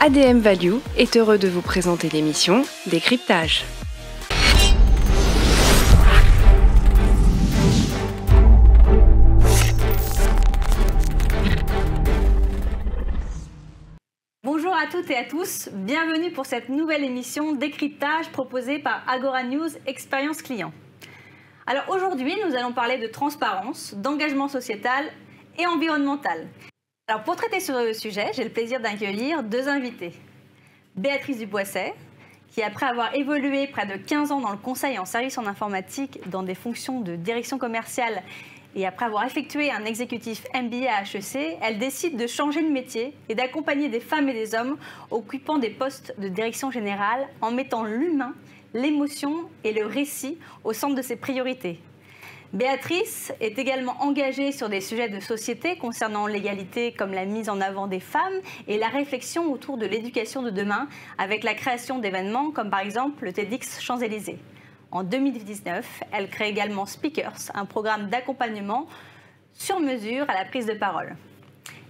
ADM Value est heureux de vous présenter l'émission Décryptage. Bonjour à toutes et à tous, bienvenue pour cette nouvelle émission Décryptage proposée par Agora News Expérience Client. Alors aujourd'hui, nous allons parler de transparence, d'engagement sociétal et environnemental. Alors pour traiter sur le sujet, j'ai le plaisir d'accueillir deux invités. Béatrice Duboisset, qui après avoir évolué près de 15 ans dans le conseil en services en informatique dans des fonctions de direction commerciale et après avoir effectué un exécutif MBA à HEC, elle décide de changer de métier et d'accompagner des femmes et des hommes occupant des postes de direction générale en mettant l'humain, l'émotion et le récit au centre de ses priorités. Béatrice est également engagée sur des sujets de société concernant l'égalité comme la mise en avant des femmes et la réflexion autour de l'éducation de demain avec la création d'événements comme par exemple le TEDx Champs-Élysées. En 2019, elle crée également Speakers, un programme d'accompagnement sur mesure à la prise de parole.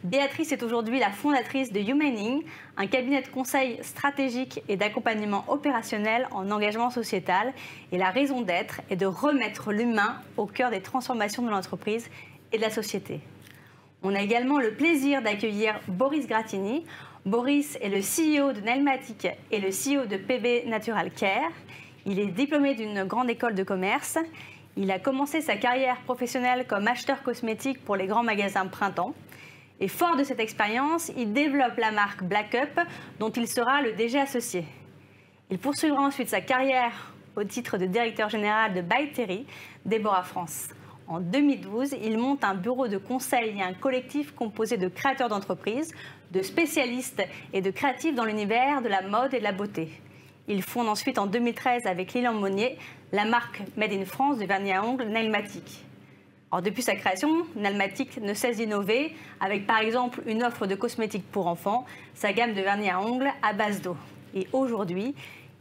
Béatrice est aujourd'hui la fondatrice de Humaning, un cabinet de conseil stratégique et d'accompagnement opérationnel en engagement sociétal. Et la raison d'être est de remettre l'humain au cœur des transformations de l'entreprise et de la société. On a également le plaisir d'accueillir Boris Gratini. Boris est le CEO de Nelmatic et le CEO de PB Natural Care. Il est diplômé d'une grande école de commerce. Il a commencé sa carrière professionnelle comme acheteur cosmétique pour les grands magasins Printemps. Et fort de cette expérience, il développe la marque Black Up, dont il sera le DG associé. Il poursuivra ensuite sa carrière au titre de directeur général de By Terry, Deborah France. En 2012, il monte un bureau de conseil et un collectif composé de créateurs d'entreprises, de spécialistes et de créatifs dans l'univers de la mode et de la beauté. Il fonde ensuite en 2013 avec Lilian Monnier la marque Made in France de vernis à ongles Nelmatic. Alors, depuis sa création, Nelmatic ne cesse d'innover avec par exemple une offre de cosmétiques pour enfants, sa gamme de vernis à ongles à base d'eau. Et aujourd'hui,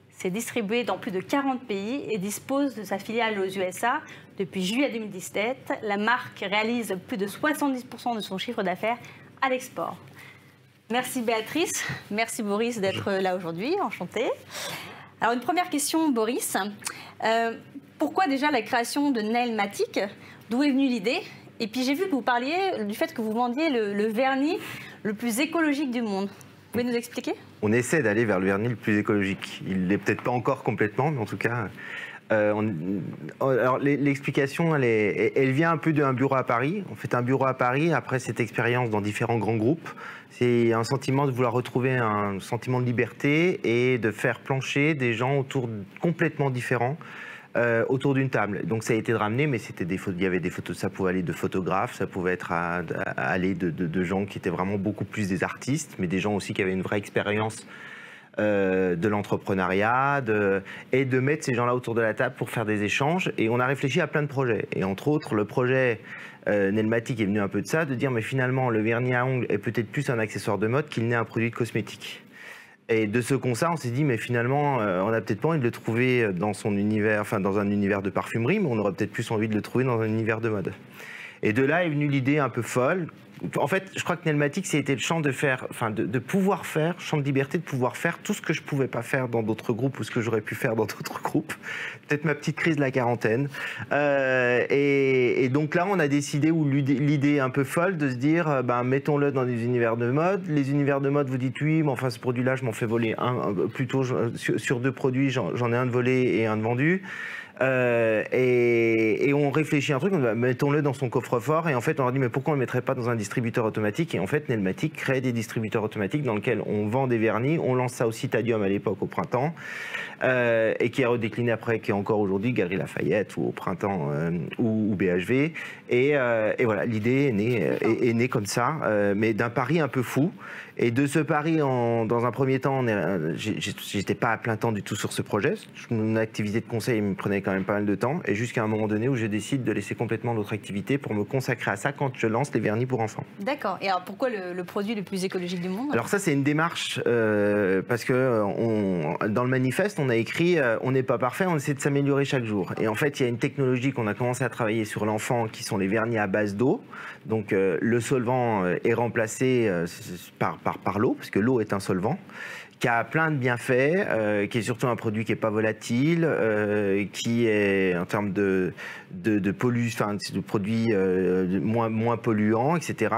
c'est distribué dans plus de 40 pays et dispose de sa filiale aux USA. Depuis juillet 2017, la marque réalise plus de 70% de son chiffre d'affaires à l'export. Merci Béatrice, merci Boris d'être là aujourd'hui, enchantée. Alors une première question Boris, pourquoi déjà la création de Nelmatic ? D'où est venue l'idée? Et puis j'ai vu que vous parliez du fait que vous vendiez le vernis le plus écologique du monde. Vous pouvez nous expliquer? On essaie d'aller vers le vernis le plus écologique. Il ne l'est peut-être pas encore complètement, mais en tout cas... alors l'explication, elle vient un peu d'un bureau à Paris. On fait un bureau à Paris après cette expérience dans différents grands groupes. C'est un sentiment de vouloir retrouver un sentiment de liberté et de faire plancher des gens complètement différents. Autour d'une table. Donc ça a été de ramener, mais il y avait des photos, ça pouvait aller de photographes, ça pouvait être aller de gens qui étaient vraiment beaucoup plus des artistes, mais des gens aussi qui avaient une vraie expérience de l'entrepreneuriat, et de mettre ces gens-là autour de la table pour faire des échanges. Et on a réfléchi à plein de projets. Et entre autres, le projet Nelmatic est venu un peu de ça, de dire mais finalement le vernis à ongles est peut-être plus un accessoire de mode qu'il n'est un produit de cosmétique. Et de ce constat, on s'est dit, mais finalement, on n'a peut-être pas envie de le trouver dans son univers, enfin dans un univers de parfumerie, mais on aurait peut-être plus envie de le trouver dans un univers de mode. Et de là est venue l'idée un peu folle. En fait, je crois que Nelmatic, c'était le champ de pouvoir faire, champ de liberté, de pouvoir faire tout ce que je ne pouvais pas faire dans d'autres groupes ou ce que j'aurais pu faire dans d'autres groupes. Peut-être ma petite crise de la quarantaine. Et donc là, on a décidé, ou l'idée un peu folle, de se dire, mettons-le dans des univers de mode. Les univers de mode, vous dites oui, mais enfin, ce produit-là, je m'en fais voler plutôt sur deux produits, j'en ai un de volé et un de vendu. Et on réfléchit à un truc, mettons-le dans son coffre-fort, et en fait on leur dit mais pourquoi on ne le mettrait pas dans un distributeur automatique? Et en fait Nelmatic crée des distributeurs automatiques dans lesquels on vend des vernis, on lance ça au Citadium à l'époque au printemps, et qui est redécliné après, qui est encore aujourd'hui Galeries Lafayette ou au printemps ou BHV, et voilà, l'idée est née comme ça, mais d'un pari un peu fou. Et de ce pari, dans un premier temps, j'étais pas à plein temps du tout sur ce projet. Mon activité de conseil me prenait quand même pas mal de temps. Et jusqu'à un moment donné où je décide de laisser complètement l'autre activité pour me consacrer à ça quand je lance les vernis pour enfants. 100%. D'accord. Et alors pourquoi le produit le plus écologique du monde? Alors ça, c'est une démarche parce que dans le manifeste, on a écrit on n'est pas parfait, on essaie de s'améliorer chaque jour. Et en fait, il y a une technologie qu'on a commencé à travailler sur l'enfant qui sont les vernis à base d'eau. Donc le solvant est remplacé par l'eau, parce que l'eau est un solvant, qui a plein de bienfaits, qui est surtout un produit qui n'est pas volatile, qui est en termes de produits moins polluants, etc.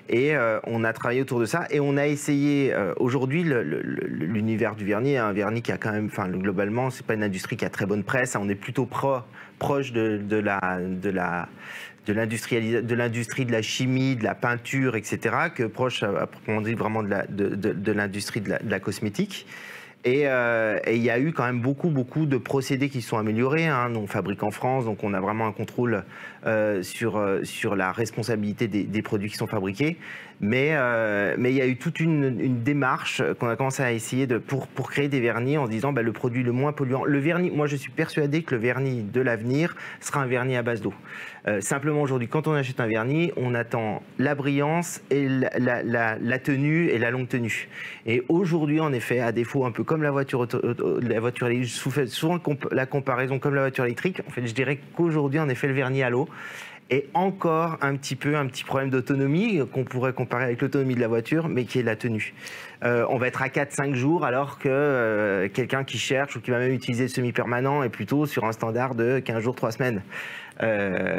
Et on a travaillé autour de ça et on a essayé. Aujourd'hui, l'univers du vernis est un vernis qui a quand même, globalement, c'est pas une industrie qui a très bonne presse. On est plutôt proche de l'industrie de la chimie, de la peinture, etc., que proche, à proprement dit, vraiment de l'industrie de la cosmétique. Et il y a eu quand même beaucoup de procédés qui sont améliorés. Nous, on fabrique en France, donc on a vraiment un contrôle sur la responsabilité des produits qui sont fabriqués. Mais il y a eu toute une démarche qu'on a commencé à essayer pour créer des vernis en se disant le produit le moins polluant. Le vernis, moi je suis persuadé que le vernis de l'avenir sera un vernis à base d'eau. Simplement aujourd'hui, quand on achète un vernis, on attend la brillance et la tenue et la longue tenue. Et aujourd'hui, en effet, à défaut un peu comme la voiture électrique, je fais souvent la comparaison comme la voiture électrique. En fait, je dirais qu'aujourd'hui, en effet, le vernis à l'eau est encore un petit problème d'autonomie qu'on pourrait comparer avec l'autonomie de la voiture, mais qui est la tenue. On va être à 4-5 jours alors que quelqu'un qui cherche ou qui va même utiliser le semi-permanent est plutôt sur un standard de 15 jours, 3 semaines.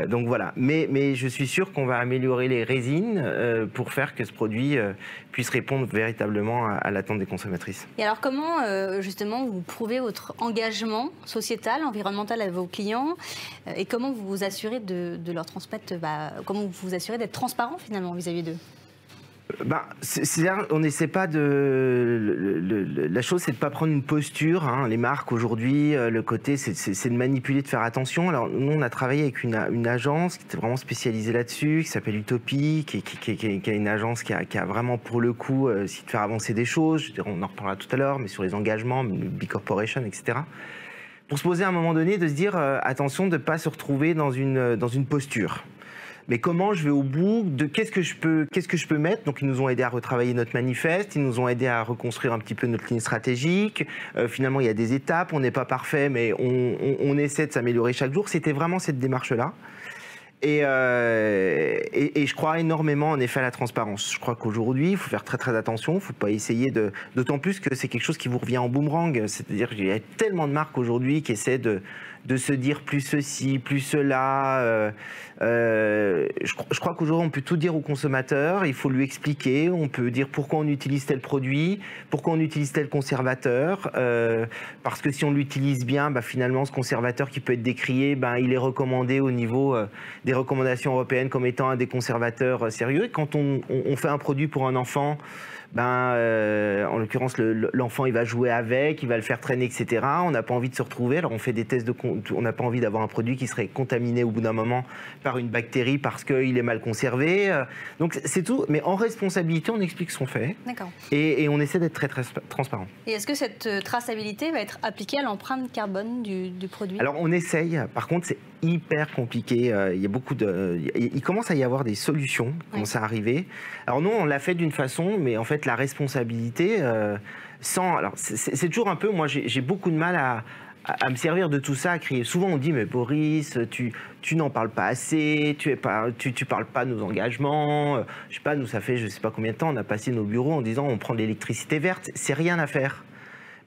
Donc voilà, mais je suis sûr qu'on va améliorer les résines pour faire que ce produit puisse répondre véritablement à l'attente des consommatrices. Et alors comment justement vous prouvez votre engagement sociétal, environnemental à vos clients et comment vous vous assurez de leur transmettre, comment vous vous assurez d'être transparent finalement vis-à-vis d'eux? On n'essaie pas la chose, c'est de ne pas prendre une posture. Les marques aujourd'hui, le côté, c'est de manipuler, de faire attention. Alors nous, on a travaillé avec une agence qui était vraiment spécialisée là-dessus, qui s'appelle Utopie, qui est une agence qui a vraiment pour le coup, essayé de faire avancer des choses. Je dirais, on en reparlera tout à l'heure, mais sur les engagements, B Corporation, etc. Pour se poser à un moment donné, de se dire attention de ne pas se retrouver dans une posture. Mais comment je vais au bout de qu'est-ce que je peux mettre? Donc ils nous ont aidé à retravailler notre manifeste, ils nous ont aidé à reconstruire un petit peu notre ligne stratégique. Finalement, il y a des étapes, on n'est pas parfait, mais on essaie de s'améliorer chaque jour. C'était vraiment cette démarche-là. Et je crois énormément en effet à la transparence. Je crois qu'aujourd'hui, il faut faire très attention, il ne faut pas essayer d'autant plus que c'est quelque chose qui vous revient en boomerang. C'est-à-dire qu'il y a tellement de marques aujourd'hui qui essaient de se dire plus ceci, plus cela. Je crois qu'aujourd'hui, on peut tout dire au consommateur, il faut lui expliquer, on peut dire pourquoi on utilise tel produit, pourquoi on utilise tel conservateur, parce que si on l'utilise bien, finalement, ce conservateur qui peut être décrié, il est recommandé au niveau des recommandations européennes comme étant un des conservateurs sérieux. Et quand on fait un produit pour un enfant, en l'occurrence, l'enfant, il va jouer avec, il va le faire traîner, etc. On n'a pas envie de se retrouver. Alors, on fait des tests on n'a pas envie d'avoir un produit qui serait contaminé au bout d'un moment par une bactérie parce qu'il est mal conservé. Donc, c'est tout. Mais en responsabilité, on explique ce qu'on fait. D'accord. Et on essaie d'être très transparent. Et est-ce que cette traçabilité va être appliquée à l'empreinte carbone du produit? Alors, on essaye. Par contre, c'est hyper compliqué. Il commence à y avoir des solutions qui commencent à arriver. Alors, nous, on l'a fait d'une façon, mais en fait, la responsabilité, alors, c'est toujours un peu... Moi, j'ai beaucoup de mal à me servir de tout ça, à crier. Souvent, on dit, mais Boris, tu n'en parles pas assez, tu parles pas de nos engagements. Je sais pas, nous, ça fait je sais pas combien de temps, on a passé nos bureaux en disant, on prend de l'électricité verte. C'est rien à faire.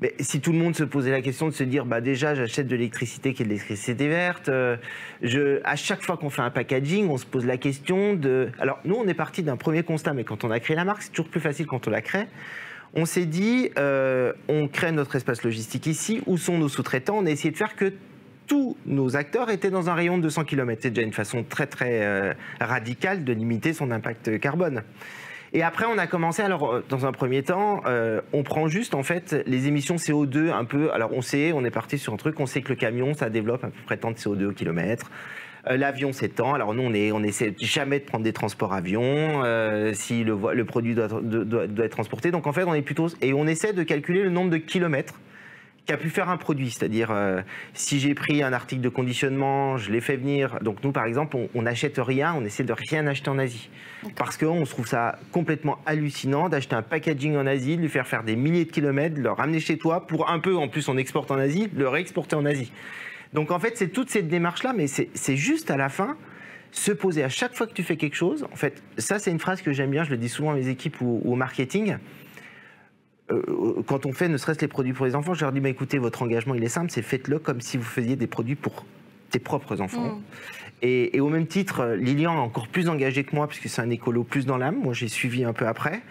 Mais si tout le monde se posait la question de se dire, déjà, j'achète de l'électricité qui est de l'électricité verte, à chaque fois qu'on fait un packaging, on se pose la question de... Alors, nous, on est parti d'un premier constat, mais quand on a créé la marque, c'est toujours plus facile quand on la crée. On s'est dit, on crée notre espace logistique ici, où sont nos sous-traitants? On a essayé de faire que tous nos acteurs étaient dans un rayon de 200 km. C'est déjà une façon très radicale de limiter son impact carbone. Et après, on a commencé, alors dans un premier temps, on prend juste en fait les émissions CO2 un peu. Alors on est parti sur un truc, on sait que le camion, ça développe à peu près tant de CO2 au kilomètre. L'avion, c'est tant. Alors nous, on essaie jamais de prendre des transports avions si le produit doit être transporté. Donc en fait, on est plutôt... Et on essaie de calculer le nombre de kilomètres qui a pu faire un produit, c'est-à-dire si j'ai pris un article de conditionnement, je l'ai fait venir. Donc nous, par exemple, on n'achète rien, on essaie de rien acheter en Asie. Parce qu'on se trouve ça complètement hallucinant d'acheter un packaging en Asie, de lui faire des milliers de kilomètres, de le ramener chez toi pour un peu, en plus on exporte en Asie, le réexporter en Asie. Donc en fait, c'est toute cette démarche-là, mais c'est juste à la fin, se poser à chaque fois que tu fais quelque chose. En fait, ça c'est une phrase que j'aime bien, je le dis souvent à mes équipes ou au marketing. Quand on fait ne serait-ce les produits pour les enfants, je leur dis écoutez, votre engagement il est simple, c'est faites-le comme si vous faisiez des produits pour tes propres enfants. Et au même titre, Lilian est encore plus engagé que moi, puisque c'est un écolo plus dans l'âme, moi j'ai suivi un peu après.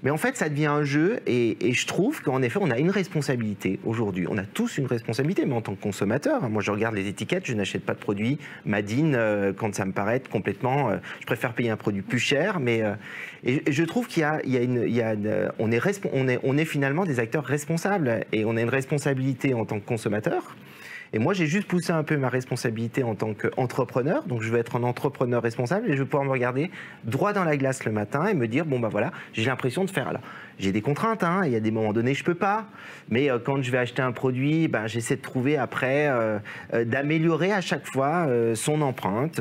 Mais en fait, ça devient un jeu, et je trouve qu'en effet, on a une responsabilité aujourd'hui. On a tous une responsabilité, mais en tant que consommateur, moi je regarde les étiquettes, je n'achète pas de produits Made in quand ça me paraît complètement... je préfère payer un produit plus cher, mais et je trouve qu'il y a on est finalement des acteurs responsables, et on a une responsabilité en tant que consommateur. Et moi, j'ai juste poussé un peu ma responsabilité en tant qu'entrepreneur. Donc, je vais être un entrepreneur responsable et je vais pouvoir me regarder droit dans la glace le matin et me dire, bon, bah voilà, j'ai l'impression de faire... Alors, j'ai des contraintes, hein, il y a des moments donnés, je peux pas. Mais quand je vais acheter un produit, ben, j'essaie de trouver après, d'améliorer à chaque fois son empreinte.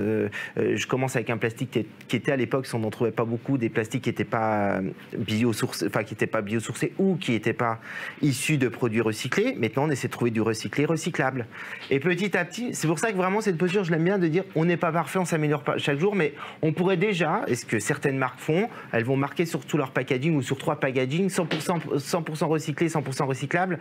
Je commence avec un plastique qui était à l'époque, si on n'en trouvait pas beaucoup, des plastiques qui n'étaient pas biosourcés ou qui n'étaient pas issus de produits recyclés. Maintenant, on essaie de trouver du recyclé, recyclable. Et petit à petit, c'est pour ça que vraiment cette posture, je l'aime bien, de dire on n'est pas parfait, on s'améliore pas chaque jour, mais on pourrait déjà, et ce que certaines marques font, elles vont marquer sur tout leur packaging ou sur 3 packaging 100% recyclé, 100% recyclable.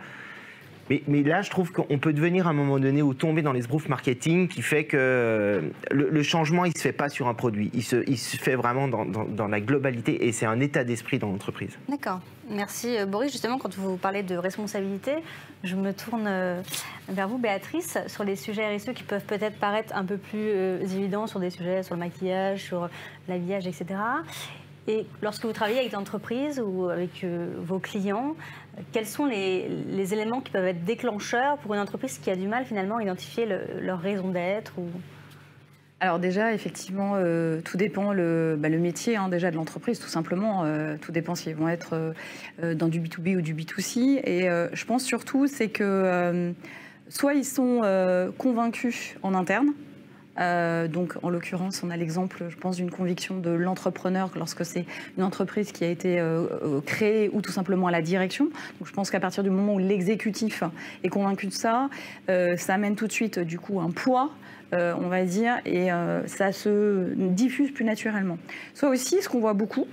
Mais là, je trouve qu'on peut devenir à un moment donné ou tomber dans les esbroufs marketing qui fait que le changement, il ne se fait pas sur un produit. Il se fait vraiment dans la globalité, et c'est un état d'esprit dans l'entreprise. D'accord. Merci Boris. Justement, quand vous parlez de responsabilité, je me tourne vers vous, Béatrice, sur les sujets RSE qui peuvent peut-être paraître un peu plus évidents, sur des sujets sur le maquillage, sur l'habillage, etc. Et lorsque vous travaillez avec des entreprises ou avec vos clients, quels sont les éléments qui peuvent être déclencheurs pour une entreprise qui a du mal finalement à identifier leur raison d'être ou... Alors déjà, effectivement, tout dépend le métier déjà de l'entreprise, tout simplement. Tout dépend s'ils vont être dans du B2B ou du B2C. Et je pense surtout, c'est que soit ils sont convaincus en interne. Donc, en l'occurrence, on a l'exemple, je pense, d'une conviction de l'entrepreneur lorsque c'est une entreprise qui a été créée ou tout simplement à la direction. Donc, je pense qu'à partir du moment où l'exécutif est convaincu de ça, ça amène tout de suite, du coup, un poids, on va dire, et ça se diffuse plus naturellement. Soit aussi, ce qu'on voit beaucoup,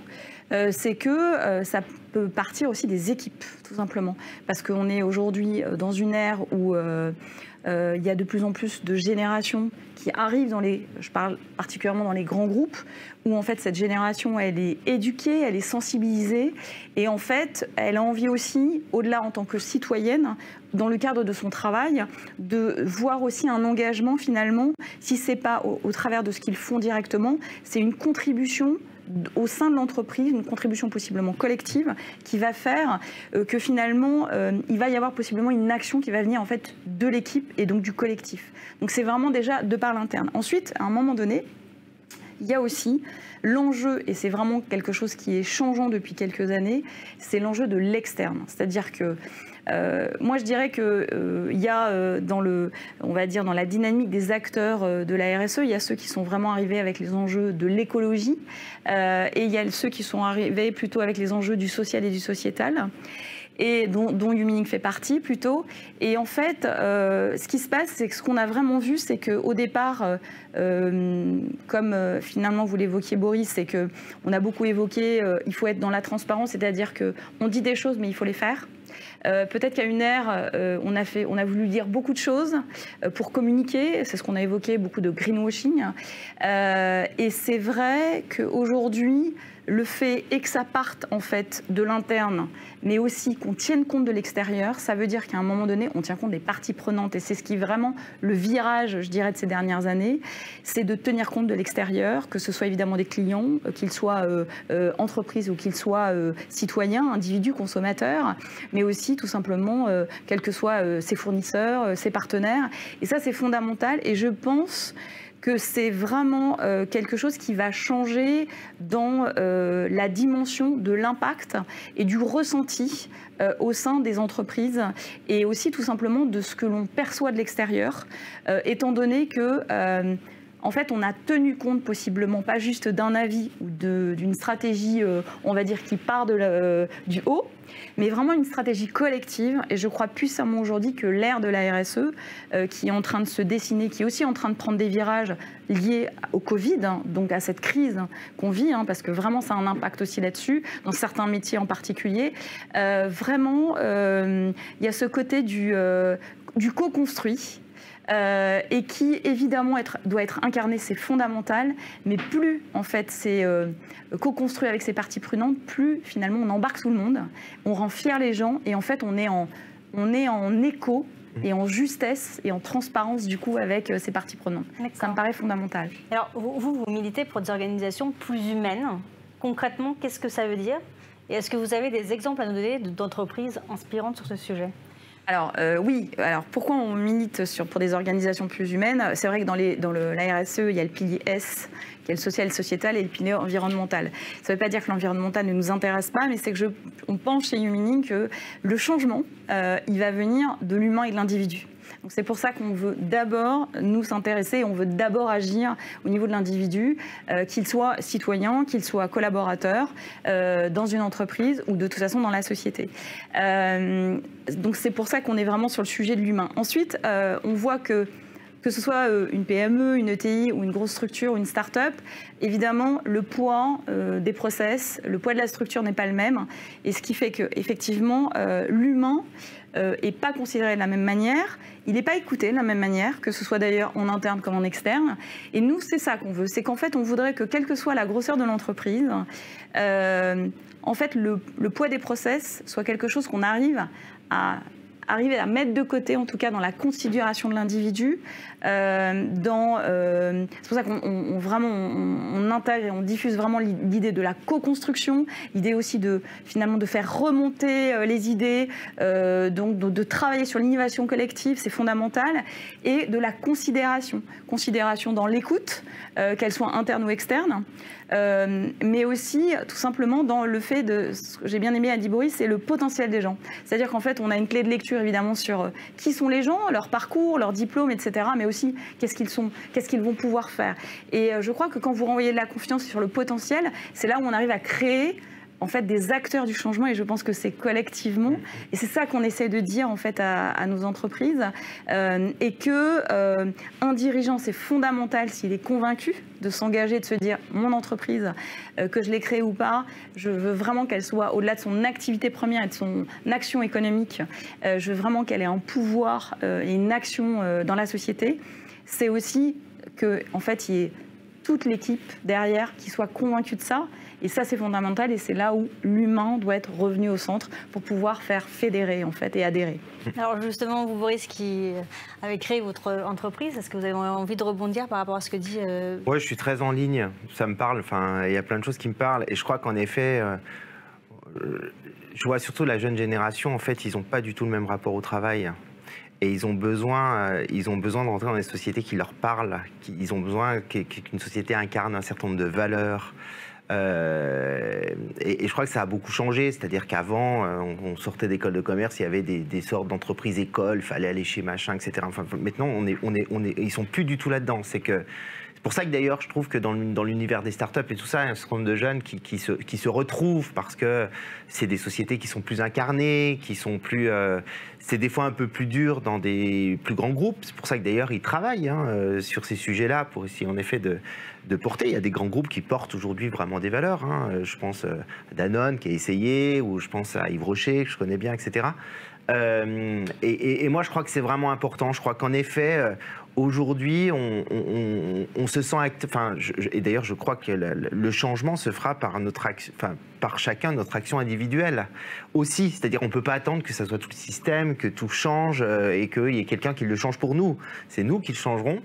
c'est que ça peut partir aussi des équipes, tout simplement. Parce qu'on est aujourd'hui dans une ère où il y a de plus en plus de générations qui arrivent je parle particulièrement dans les grands groupes, où en fait cette génération, elle est éduquée, elle est sensibilisée, et en fait, elle a envie aussi, au-delà en tant que citoyenne, dans le cadre de son travail, de voir aussi un engagement finalement, si c'est pas au travers de ce qu'ils font directement, c'est une contribution au sein de l'entreprise, une contribution possiblement collective qui va faire que finalement il va y avoir possiblement une action qui va venir en fait de l'équipe et donc du collectif. Donc c'est vraiment déjà de par l'interne. Ensuite, à un moment donné, il y a aussi l'enjeu, et c'est vraiment quelque chose qui est changeant depuis quelques années, c'est l'enjeu de l'externe. C'est-à-dire que moi, je dirais qu'il y a on va dire dans la dynamique des acteurs de la RSE, il y a ceux qui sont vraiment arrivés avec les enjeux de l'écologie et il y a ceux qui sont arrivés plutôt avec les enjeux du social et du sociétal. Et dont YouMeaning fait partie plutôt. Et en fait, ce qui se passe, c'est que ce qu'on a vraiment vu, c'est qu'au départ, comme finalement vous l'évoquiez Boris, c'est qu'on a beaucoup évoqué, il faut être dans la transparence, c'est-à-dire qu'on dit des choses, mais il faut les faire. Peut-être qu'à une ère, on a voulu dire beaucoup de choses pour communiquer, c'est ce qu'on a évoqué, beaucoup de greenwashing. Et c'est vrai qu'aujourd'hui, le fait que ça parte en fait de l'interne, mais aussi qu'on tienne compte de l'extérieur, ça veut dire qu'à un moment donné, on tient compte des parties prenantes. Et c'est ce qui est vraiment le virage, je dirais, de ces dernières années, c'est de tenir compte de l'extérieur, que ce soit évidemment des clients, qu'ils soient entreprises ou qu'ils soient citoyens, individus, consommateurs, mais aussi tout simplement, quels que soient ses fournisseurs, ses partenaires. Et ça, c'est fondamental. Et je pense que c'est vraiment quelque chose qui va changer dans la dimension de l'impact et du ressenti au sein des entreprises et aussi tout simplement de ce que l'on perçoit de l'extérieur, étant donné que en fait, on a tenu compte possiblement pas juste d'un avis ou d'une stratégie, on va dire, qui part du haut, mais vraiment une stratégie collective. Et je crois puissamment aujourd'hui que l'ère de la RSE, qui est en train de se dessiner, qui est aussi en train de prendre des virages liés au Covid, hein, donc à cette crise qu'on vit, hein, parce que vraiment ça a un impact aussi là-dessus, dans certains métiers en particulier. Vraiment, il y a ce côté du co-construit. Et qui évidemment doit être incarné, c'est fondamental, mais plus en fait c'est co-construit avec ses parties prenantes, plus finalement on embarque tout le monde, on rend fiers les gens et en fait on est en écho et en justesse et en transparence du coup avec ces parties prenantes. Ça me paraît fondamental. Alors vous militez pour des organisations plus humaines. Concrètement, qu'est-ce que ça veut dire? Et est-ce que vous avez des exemples à nous donner d'entreprises inspirantes sur ce sujet? Alors oui, alors pourquoi on milite pour des organisations plus humaines? C'est vrai que dans la RSE, il y a le pilier S, qui est le social et le sociétal, et le pilier environnemental. Ça ne veut pas dire que l'environnemental ne nous intéresse pas, mais c'est que on pense chez Humining que le changement, il va venir de l'humain et de l'individu. Donc c'est pour ça qu'on veut d'abord nous s'intéresser, on veut d'abord agir au niveau de l'individu, qu'il soit citoyen, qu'il soit collaborateur dans une entreprise ou de toute façon dans la société. Donc c'est pour ça qu'on est vraiment sur le sujet de l'humain. Ensuite, on voit que ce soit une PME, une ETI ou une grosse structure ou une start-up, évidemment, le poids des process, le poids de la structure n'est pas le même. Et ce qui fait qu'effectivement, l'humain n'est pas considéré de la même manière, il n'est pas écouté de la même manière, que ce soit d'ailleurs en interne comme en externe. Et nous, c'est ça qu'on veut. C'est qu'en fait, on voudrait que, quelle que soit la grosseur de l'entreprise, en fait, le poids des process soit quelque chose qu'on arrive à mettre de côté, en tout cas dans la considération de l'individu. C'est pour ça qu'on intègre et on diffuse vraiment l'idée de la co-construction, l'idée aussi finalement de faire remonter les idées, donc de travailler sur l'innovation collective, c'est fondamental, et de la considération dans l'écoute, qu'elle soit interne ou externe. Mais aussi tout simplement dans le fait de, ce que j'ai bien aimé à Boris, c'est le potentiel des gens. C'est-à-dire qu'en fait, on a une clé de lecture évidemment sur qui sont les gens, leur parcours, leur diplôme, etc. Mais aussi qu'est-ce qu'ils vont pouvoir faire. Et je crois que quand vous renvoyez de la confiance sur le potentiel, c'est là où on arrive à créer en fait des acteurs du changement, et je pense que c'est collectivement, et c'est ça qu'on essaie de dire en fait à nos entreprises, et que un dirigeant, c'est fondamental s'il est convaincu de s'engager, de se dire mon entreprise, que je l'ai créée ou pas, je veux vraiment qu'elle soit au-delà de son activité première et de son action économique, je veux vraiment qu'elle ait un pouvoir et une action dans la société. C'est aussi que en fait il y ait toute l'équipe derrière qui soit convaincue de ça. Et ça, c'est fondamental, et c'est là où l'humain doit être revenu au centre pour pouvoir faire fédérer en fait et adhérer. Alors justement, vous, Boris, qui avez créé votre entreprise, est-ce que vous avez envie de rebondir par rapport à ce que dit Ouais, je suis très en ligne, ça me parle, enfin, il y a plein de choses qui me parlent, et je crois qu'en effet, je vois surtout la jeune génération, en fait, ils n'ont pas du tout le même rapport au travail. Et ils ont besoin de rentrer dans des sociétés qui leur parlent, ils ont besoin qu'une société incarne un certain nombre de valeurs. Et je crois que ça a beaucoup changé, c'est-à-dire qu'avant, on sortait d'école de commerce, il y avait des sortes d'entreprises écoles, il fallait aller chez machin, etc. Enfin, maintenant, ils sont plus du tout là-dedans. C'est pour ça que d'ailleurs, je trouve que dans l'univers des startups et tout ça, il y a un certain nombre de jeunes qui se retrouvent parce que c'est des sociétés qui sont plus incarnées, qui sont plus... c'est des fois un peu plus dur dans des plus grands groupes. C'est pour ça que d'ailleurs, ils travaillent sur ces sujets-là pour essayer en effet de porter. Il y a des grands groupes qui portent aujourd'hui vraiment des valeurs. Je pense à Danone qui a essayé, ou je pense à Yves Rocher, que je connais bien, etc. Et moi, je crois que c'est vraiment important. Je crois qu'en effet... Aujourd'hui, on se sent... et d'ailleurs, je crois que le changement se fera par chacun notre action individuelle aussi. C'est-à-dire qu'on ne peut pas attendre que ça soit tout le système, que tout change et qu'il y ait quelqu'un qui le change pour nous. C'est nous qui le changerons.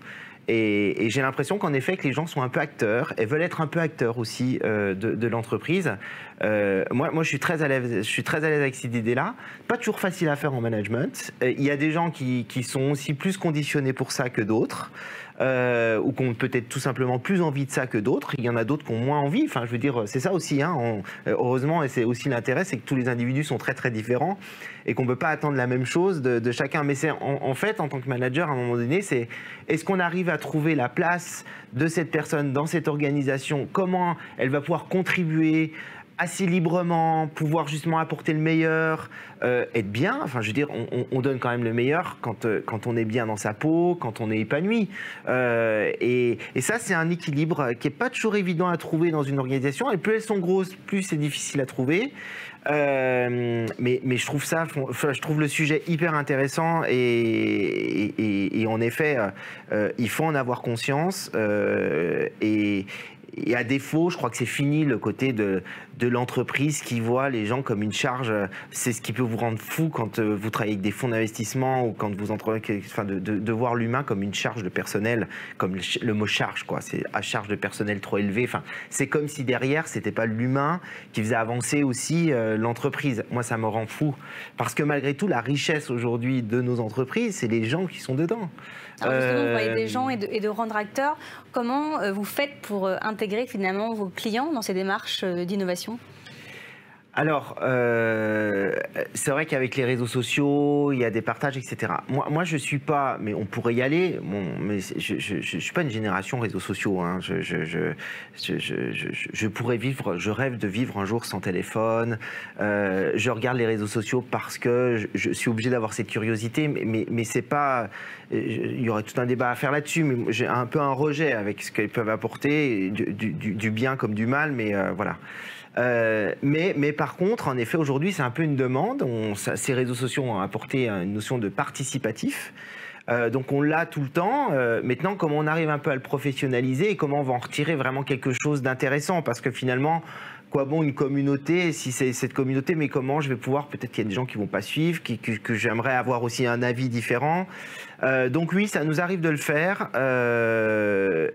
Et j'ai l'impression qu'en effet, que les gens sont un peu acteurs et veulent être un peu acteurs aussi de l'entreprise. Moi, je suis très à l'aise avec cette idée-là. Pas toujours facile à faire en management. Il y a des gens qui sont aussi plus conditionnés pour ça que d'autres. ou qui ont peut-être tout simplement plus envie de ça que d'autres. Il y en a d'autres qui ont moins envie. Enfin, je veux dire, c'est ça aussi. Hein. Heureusement, et c'est aussi l'intérêt, c'est que tous les individus sont très très différents et qu'on ne peut pas attendre la même chose de chacun. Mais c'est en fait, en tant que manager, à un moment donné, c'est est-ce qu'on arrive à trouver la place de cette personne dans cette organisation, comment elle va pouvoir contribuer assez librement, pouvoir justement apporter le meilleur, être bien. Enfin, je veux dire, on donne quand même le meilleur quand on est bien dans sa peau, quand on est épanoui. Et ça, c'est un équilibre qui n'est pas toujours évident à trouver dans une organisation. Et plus elles sont grosses, plus c'est difficile à trouver. Mais je trouve le sujet hyper intéressant et en effet, il faut en avoir conscience. Et à défaut, je crois que c'est fini le côté de l'entreprise qui voit les gens comme une charge. C'est ce qui peut vous rendre fou quand vous travaillez avec des fonds d'investissement ou quand vous entreprenez, enfin de voir l'humain comme une charge de personnel, comme le mot charge, quoi. C'est à charge de personnel trop élevé. Enfin, c'est comme si derrière, c'était pas l'humain qui faisait avancer aussi l'entreprise. Moi, ça me rend fou. Parce que malgré tout, la richesse aujourd'hui de nos entreprises, c'est les gens qui sont dedans. Alors justement, vous parlez des gens et de rendre acteurs. Comment vous faites pour intégrer finalement vos clients dans ces démarches d'innovation ? Alors, c'est vrai qu'avec les réseaux sociaux, il y a des partages, etc. Moi, je suis pas, mais on pourrait y aller. Bon, mais je suis pas une génération réseaux sociaux. Hein. Je pourrais vivre, je rêve de vivre un jour sans téléphone. Je regarde les réseaux sociaux parce que je suis obligé d'avoir cette curiosité, mais c'est pas. Il y aurait tout un débat à faire là-dessus, mais j'ai un peu un rejet avec ce qu'ils peuvent apporter, du bien comme du mal, mais voilà. Mais par contre, en effet, aujourd'hui, c'est un peu une demande. Ces réseaux sociaux ont apporté une notion de participatif. Donc on l'a tout le temps. Maintenant, comment on arrive un peu à le professionnaliser et comment on va en retirer vraiment quelque chose d'intéressant ? Parce que finalement, quoi bon une communauté si c'est cette communauté, mais comment je vais pouvoir, peut-être qu'il y a des gens qui ne vont pas suivre, que j'aimerais avoir aussi un avis différent. Donc oui, ça nous arrive de le faire,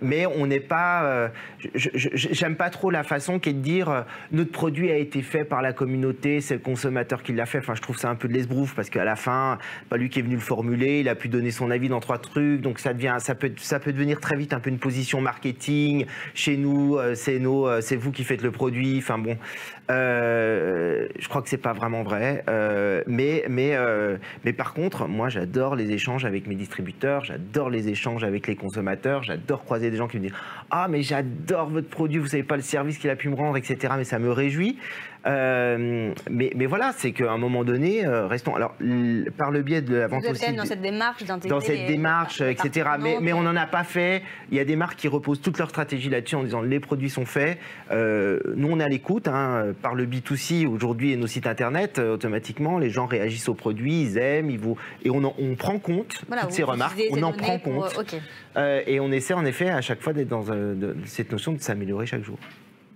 mais on n'est pas. J'aime pas trop la façon qui est de dire notre produit a été fait par la communauté, c'est le consommateur qui l'a fait. Enfin, je trouve ça un peu de l'esbrouf parce qu'à la fin, pas lui qui est venu le formuler, il a pu donner son avis dans 3 trucs, donc ça peut devenir très vite un peu une position marketing. Chez nous, c'est vous qui faites le produit. Enfin bon, je crois que c'est pas vraiment vrai, mais par contre, moi, j'adore les échanges avec mes distributeurs, j'adore les échanges avec les consommateurs, j'adore croiser des gens qui me disent « Ah, mais j'adore votre produit, vous savez pas le service qu'il a pu me rendre, etc. » Mais ça me réjouit. Mais voilà, c'est qu'à un moment donné, restons. Alors, par le biais de la vente aussi. Dans cette démarche d'intégrer. Dans cette démarche, etc. Mais on n'en a pas fait. Il y a des marques qui reposent toute leur stratégie là-dessus en disant les produits sont faits. Nous, on est à l'écoute. Hein, par le B2C aujourd'hui et nos sites internet, automatiquement, les gens réagissent aux produits, ils aiment, et on prend compte toutes ces remarques. On en prend compte. Et on essaie en effet à chaque fois d'être dans cette notion de s'améliorer chaque jour.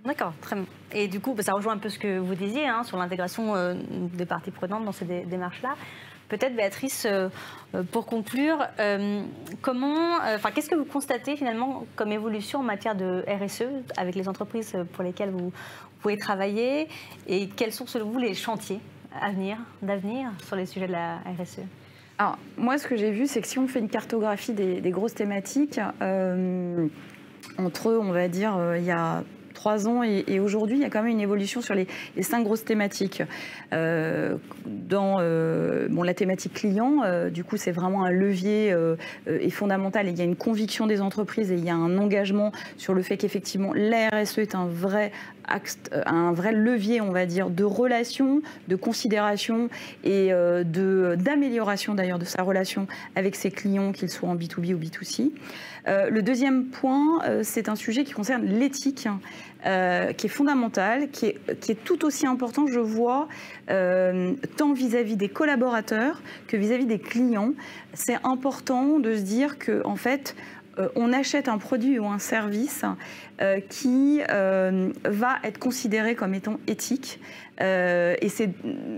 D'accord, très bien. Et du coup, ça rejoint un peu ce que vous disiez sur l'intégration des parties prenantes dans ces démarches-là. Peut-être, Béatrice, pour conclure, qu'est-ce que vous constatez finalement comme évolution en matière de RSE avec les entreprises pour lesquelles vous pouvez travailler, et quels sont selon vous les chantiers d'avenir sur les sujets de la RSE ? Alors, moi, ce que j'ai vu, c'est que si on fait une cartographie des grosses thématiques, entre, on va dire, il y a 3 ans et aujourd'hui, il y a quand même une évolution sur les 5 grosses thématiques. Dans la thématique client, du coup, c'est vraiment un levier et fondamental. Et il y a une conviction des entreprises et il y a un engagement sur le fait qu'effectivement, la RSE est un vrai levier, on va dire, de relation, de considération et d'amélioration d'ailleurs de sa relation avec ses clients, qu'ils soient en B2B ou B2C. Le deuxième point, c'est un sujet qui concerne l'éthique, qui est fondamental, qui est tout aussi important, je vois, tant vis-à-vis des collaborateurs que vis-à-vis des clients. C'est important de se dire que, en fait, on achète un produit ou un service qui va être considéré comme étant éthique. Et c'est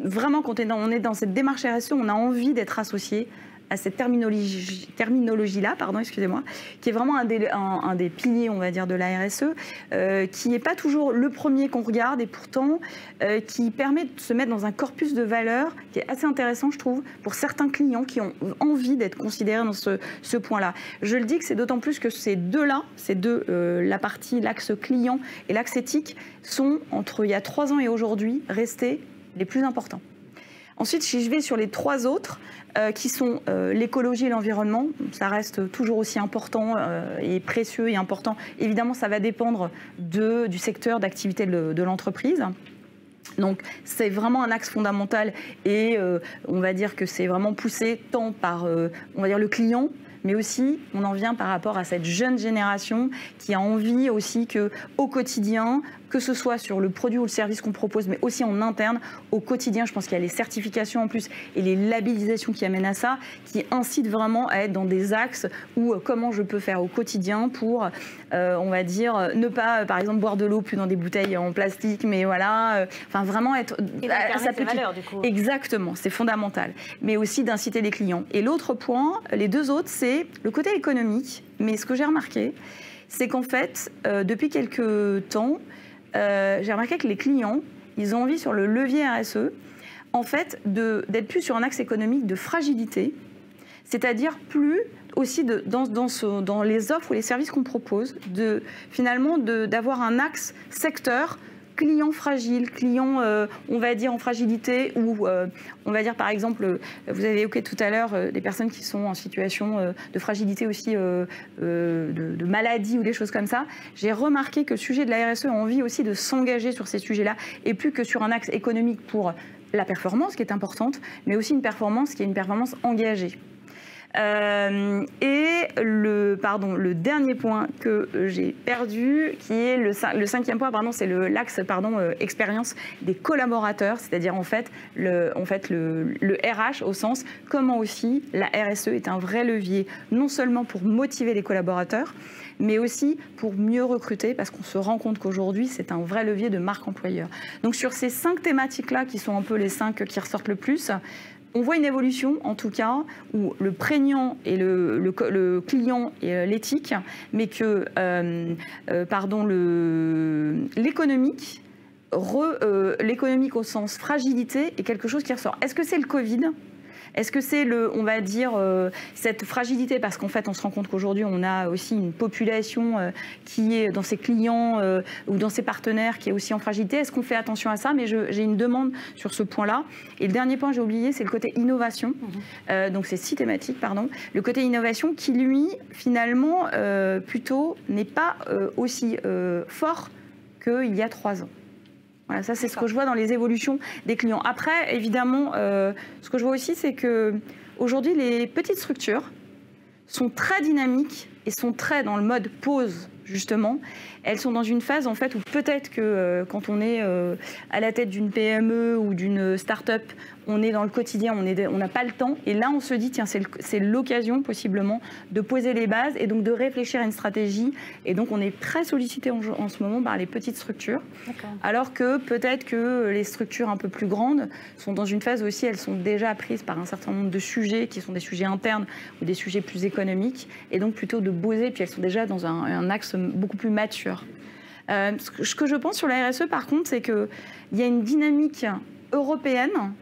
vraiment, quand on est dans cette démarche RSE, on a envie d'être associé à cette terminologie-là, excusez-moi, qui est vraiment un des piliers, on va dire, de la RSE, qui n'est pas toujours le premier qu'on regarde et pourtant qui permet de se mettre dans un corpus de valeurs qui est assez intéressant, je trouve, pour certains clients qui ont envie d'être considérés dans ce point-là. Je le dis que c'est d'autant plus que ces deux-là, la partie, l'axe client et l'axe éthique, sont, entre il y a 3 ans et aujourd'hui, restés les plus importants. Ensuite, si je vais sur les 3 autres, qui sont l'écologie et l'environnement, ça reste toujours aussi important et précieux et important. Évidemment, ça va dépendre du secteur d'activité de l'entreprise. Donc c'est vraiment un axe fondamental et on va dire que c'est vraiment poussé tant par on va dire le client, mais aussi on en vient par rapport à cette jeune génération qui a envie aussi qu'au quotidien, que ce soit sur le produit ou le service qu'on propose, mais aussi en interne, au quotidien, je pense qu'il y a les certifications en plus et les labellisations qui amènent à ça, qui incitent vraiment à être dans des axes où comment je peux faire au quotidien pour, on va dire, ne pas, par exemple, boire de l'eau plus dans des bouteilles en plastique, mais voilà, enfin vraiment être à sa petite valeur, du coup. Exactement, c'est fondamental, mais aussi d'inciter les clients. Et l'autre point, les 2 autres, c'est le côté économique, mais ce que j'ai remarqué, c'est qu'en fait, depuis quelques temps, j'ai remarqué que les clients, ils ont envie sur le levier RSE, en fait, d'être plus sur un axe économique de fragilité, c'est-à-dire plus aussi dans les offres ou les services qu'on propose, finalement d'avoir un axe secteur client fragile, client, on va dire, en fragilité, ou on va dire, par exemple, vous avez évoqué tout à l'heure des personnes qui sont en situation de fragilité aussi, de maladie ou des choses comme ça. J'ai remarqué que le sujet de la RSE a envie aussi de s'engager sur ces sujets-là, et plus que sur un axe économique pour la performance, qui est importante, mais aussi une performance qui est une performance engagée. Et le dernier point que j'ai perdu, qui est le 5e point, c'est l'axe expérience des collaborateurs, c'est-à-dire en fait le RH au sens comment aussi la RSE est un vrai levier, non seulement pour motiver les collaborateurs, mais aussi pour mieux recruter, parce qu'on se rend compte qu'aujourd'hui, c'est un vrai levier de marque employeur. Donc sur ces 5 thématiques-là, qui sont un peu les 5 qui ressortent le plus, on voit une évolution, en tout cas, où le prégnant et le client et l'éthique, mais que l'économique au sens fragilité est quelque chose qui ressort. Est-ce que c'est le Covid ? Est-ce que c'est on va dire, cette fragilité, parce qu'en fait, on se rend compte qu'aujourd'hui, on a aussi une population qui est dans ses clients ou dans ses partenaires qui est aussi en fragilité. Est-ce qu'on fait attention à ça ? Mais j'ai une demande sur ce point-là. Et le dernier point que j'ai oublié, c'est le côté innovation. Donc, c'est 6 thématiques, pardon. Le côté innovation qui, lui, finalement, plutôt n'est pas aussi fort qu'il y a 3 ans. Voilà, ça c'est ce que je vois dans les évolutions des clients. Après, évidemment, ce que je vois aussi, c'est qu'aujourd'hui, les petites structures sont très dynamiques et sont très dans le mode pause, justement. Elles sont dans une phase, en fait, où peut-être que quand on est à la tête d'une PME ou d'une start-up, on est dans le quotidien, on n'a pas le temps. Et là, on se dit, tiens, c'est l'occasion, possiblement, de poser les bases et donc de réfléchir à une stratégie. Et donc, on est très sollicité en ce moment par les petites structures. Alors que peut-être que les structures un peu plus grandes sont dans une phase aussi, elles sont déjà prises par un certain nombre de sujets qui sont des sujets internes ou des sujets plus économiques. Et donc, plutôt de poser, puis elles sont déjà dans un axe beaucoup plus mature. Ce que je pense sur la RSE, par contre, c'est qu'il y a une dynamique européenne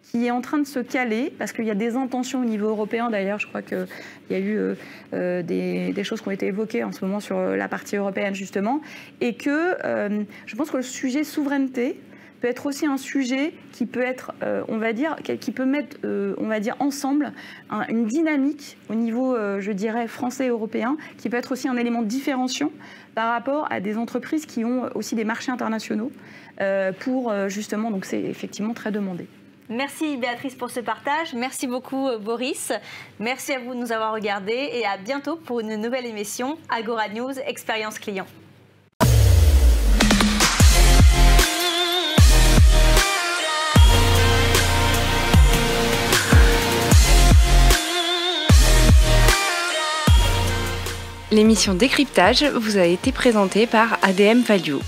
qui est en train de se caler, parce qu'il y a des intentions au niveau européen. D'ailleurs, je crois qu'il y a eu des choses qui ont été évoquées en ce moment sur la partie européenne, justement, et que je pense que le sujet souveraineté peut être aussi un sujet qui peut être, on va dire, qui peut mettre, on va dire, ensemble une dynamique au niveau, je dirais, français et européen, qui peut être aussi un élément différenciant par rapport à des entreprises qui ont aussi des marchés internationaux pour, justement, donc c'est effectivement très demandé. Merci Béatrice pour ce partage. Merci beaucoup Boris. Merci à vous de nous avoir regardés et à bientôt pour une nouvelle émission Agora News Expérience Client. L'émission Décryptage vous a été présentée par ADM Value.